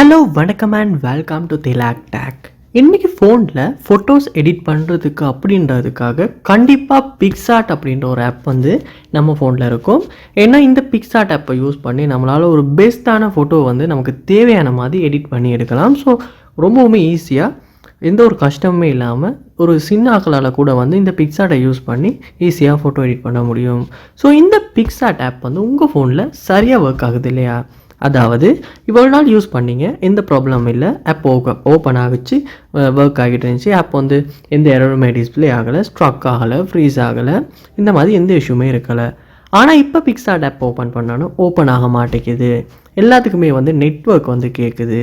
Hello வணக்கம் and welcome to Thilak take. இன்றைக்கி ஃபோனில் ஃபோட்டோஸ் எடிட் பண்ணுறதுக்கு அப்படின்றதுக்காக கண்டிப்பாக பிக்சார்ட் அப்படின்ற ஒரு ஆப் வந்து நம்ம ஃபோனில் இருக்கும். ஏன்னா இந்த பிக்சார்ட் ஆப்பை யூஸ் பண்ணி நம்மளால் ஒரு பெஸ்ட்டான ஃபோட்டோ வந்து நமக்கு தேவையான மாதிரி எடிட் பண்ணி எடுக்கலாம். ஸோ ரொம்பவுமே ஈஸியாக எந்த ஒரு கஷ்டமுமே இல்லாமல் ஒரு சின்ன ஆக்களால் கூட வந்து இந்த பிக்சார்ட்டை யூஸ் பண்ணி ஈஸியாக ஃபோட்டோ எடிட் பண்ண முடியும். ஸோ இந்த பிக்சார்ட் ஆப் வந்து உங்கள் ஃபோனில் சரியாக ஒர்க் ஆகுது இல்லையா? அதாவது இவ்வளோ நாள் யூஸ் பண்ணிங்க, எந்த ப்ராப்ளம் இல்லை, ஆப் ஓப்பன் ஆகிச்சு, ஒர்க் ஆகிட்டு இருந்துச்சு. ஆப் வந்து எந்த எரருமே டிஸ்பிளே ஆகலை, ஸ்ட்ரக் ஆகலை, ஃப்ரீஸ் ஆகலை, இந்த மாதிரி எந்த இஷ்யூமே இருக்கலை. ஆனால் இப்போ பிக்சார்ட் ஆப் ஓப்பன் பண்ணாலும் ஓப்பன் ஆக மாட்டேங்குது. எல்லாத்துக்குமே வந்து நெட்வொர்க் வந்து கேட்குது,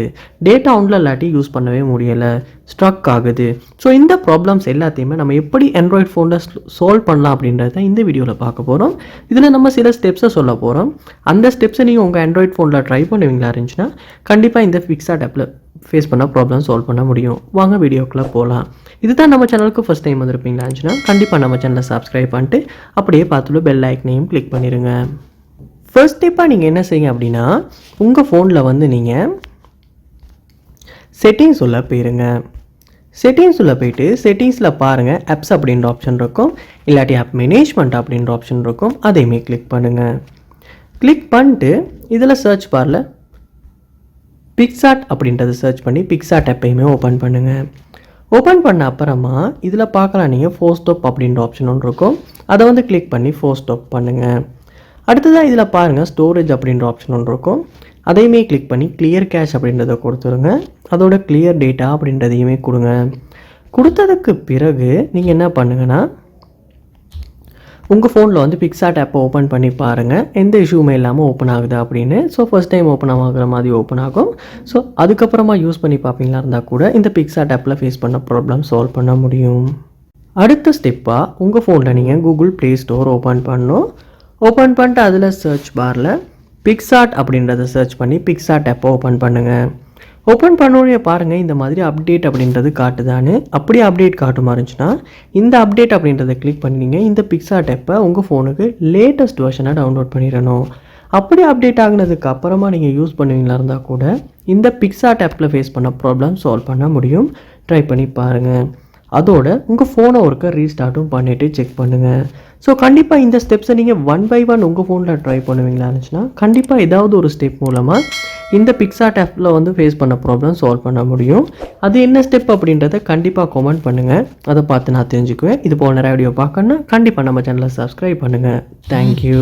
டேட்டா ஒன்றில் இல்லாட்டி யூஸ் பண்ணவே முடியலை, ஸ்ட்ரக் ஆகுது. ஸோ இந்த ப்ராப்ளம்ஸ் எல்லாத்தையுமே நம்ம எப்படி ஆண்ட்ராய்ட் ஃபோனில் சால்வ் பண்ணலாம் அப்படின்றத இந்த வீடியோவில் பார்க்க போகிறோம். இதில் நம்ம சில ஸ்டெப்ஸை சொல்ல போகிறோம். அந்த ஸ்டெப்ஸை நீங்கள் உங்கள் ஆண்ட்ராய்ட் ஃபோனில் ட்ரை பண்ணுவீங்களா இருந்துச்சுன்னா கண்டிப்பாக இந்த பிக்சார்ட் ஆப்பில் ஃபேஸ் பண்ண ப்ராப்ளம் சால்வ் பண்ண முடியும். வாங்க வீடியோக்குள்ளே போகலாம். இதுதான் நம்ம சேனலுக்கு ஃபஸ்ட் டைம் வந்திருப்பீங்களா இருந்துச்சுன்னா கண்டிப்பாக நம்ம சேனலை சப்ஸ்கிரைப் பண்ணிட்டு அப்படியே பார்த்துட்டு பெல் ஐக்கனையும் கிளிக் பண்ணிடுங்க. ஃபர்ஸ்ட் ஸ்டெப்பாக நீங்கள் என்ன செய்யுங்க அப்படின்னா, உங்கள் ஃபோனில் வந்து நீங்கள் செட்டிங்ஸ் உள்ள போயிருங்க. செட்டிங்ஸ் உள்ள போயிட்டு செட்டிங்ஸில் பாருங்கள், ஆப்ஸ் அப்படின்ற ஆப்ஷன் இருக்கும், இல்லாட்டி ஆப் மேனேஜ்மெண்ட் அப்படின்ற ஆப்ஷன் இருக்கும். அதையுமே கிளிக் பண்ணுங்கள். கிளிக் பண்ணிட்டு இதில் சர்ச் பாரில் பிக்சார்ட் அப்படின்றத சர்ச் பண்ணி பிக்சார்ட் ஆப்பையுமே ஓப்பன் பண்ணுங்கள். ஓப்பன் பண்ண அப்புறமா இதில் பார்க்கலாம், நீங்கள் ஃபோர் ஸ்டாப் அப்படின்ற ஆப்ஷன் ஒன்று இருக்கும், அதை வந்து கிளிக் பண்ணி ஃபோர் ஸ்டாப் பண்ணுங்கள். அடுத்ததாக இதில் பாருங்கள், ஸ்டோரேஜ் அப்படின்ற ஆப்ஷன் ஒன்று இருக்கும், அதையுமே கிளிக் பண்ணி கிளியர் கேஷ் அப்படின்றத கொடுத்துருங்க. அதோட கிளியர் டேட்டா அப்படின்றதையுமே கொடுங்க. கொடுத்ததுக்கு பிறகு நீங்கள் என்ன பண்ணுங்கன்னா, உங்கள் ஃபோனில் வந்து பிக்சார்ட் ஆப்பை ஓப்பன் பண்ணி பாருங்கள், எந்த இஷ்யூமே இல்லாமல் ஓப்பன் ஆகுது அப்படின்னு. ஸோ ஃபர்ஸ்ட் டைம் ஓப்பன் ஆகிற மாதிரி ஓப்பன் ஆகும். ஸோ அதுக்கப்புறமா யூஸ் பண்ணி பார்ப்பீங்களா இருந்தால் கூட இந்த பிக்சார்ட் ஆப்பில் ஃபேஸ் பண்ண ப்ராப்ளம் சால்வ் பண்ண முடியும். அடுத்த ஸ்டெப்பாக உங்கள் ஃபோனில் நீங்கள் கூகுள் ப்ளே ஸ்டோர் ஓப்பன் பண்ணணும். ஓப்பன் பண்ணிட்டு அதில் சர்ச் பாரில் பிக்சார்ட் அப்படின்றத சர்ச் பண்ணி பிக்சார்ட் ஆப்பை ஓப்பன் பண்ணுங்கள். ஓப்பன் பண்ணோடனே பாருங்கள், இந்த மாதிரி அப்டேட் அப்படின்றது காட்டுதான்னு. அப்படியே அப்டேட் காட்டுமா இருந்துச்சுன்னா இந்த அப்டேட் அப்படின்றத கிளிக் பண்ணிங்க, இந்த பிக்சார்ட் ஆப்பை உங்கள் ஃபோனுக்கு லேட்டஸ்ட் வெர்ஷனாக டவுன்லோட் பண்ணிடணும். அப்படி அப்டேட் ஆகினதுக்கு அப்புறமா நீங்கள் யூஸ் பண்ணுவீங்களா இருந்தால் கூட இந்த பிக்சார்ட் ஆப்பில் ஃபேஸ் பண்ண ப்ராப்ளம் சால்வ் பண்ண முடியும். ட்ரை பண்ணி பாருங்கள். அதோட உங்கள் ஃபோனை ஒருக்க ரீஸ்டார்ட்டும் பண்ணிவிட்டு செக் பண்ணுங்கள். ஸோ கண்டிப்பாக இந்த ஸ்டெப்ஸை நீங்கள் ஒன் பை ஒன் உங்கள் ஃபோனில் ட்ரை பண்ணுவீங்களா இருந்துச்சுன்னா கண்டிப்பாக ஏதாவது ஒரு ஸ்டெப் மூலமாக இந்த பிக்சார்ட் ஆப்பில் வந்து ஃபேஸ் பண்ண ப்ராப்ளம் சால்வ் பண்ண முடியும். அது என்ன ஸ்டெப் அப்படின்றத கண்டிப்பாக கமெண்ட் பண்ணுங்கள், அதை பார்த்து நான் தெரிஞ்சுக்குவேன். இது போல் நிறைய வீடியோ பார்க்கணுன்னா கண்டிப்பாக நம்ம சேனலை சப்ஸ்கிரைப் பண்ணுங்கள். தேங்க்யூ.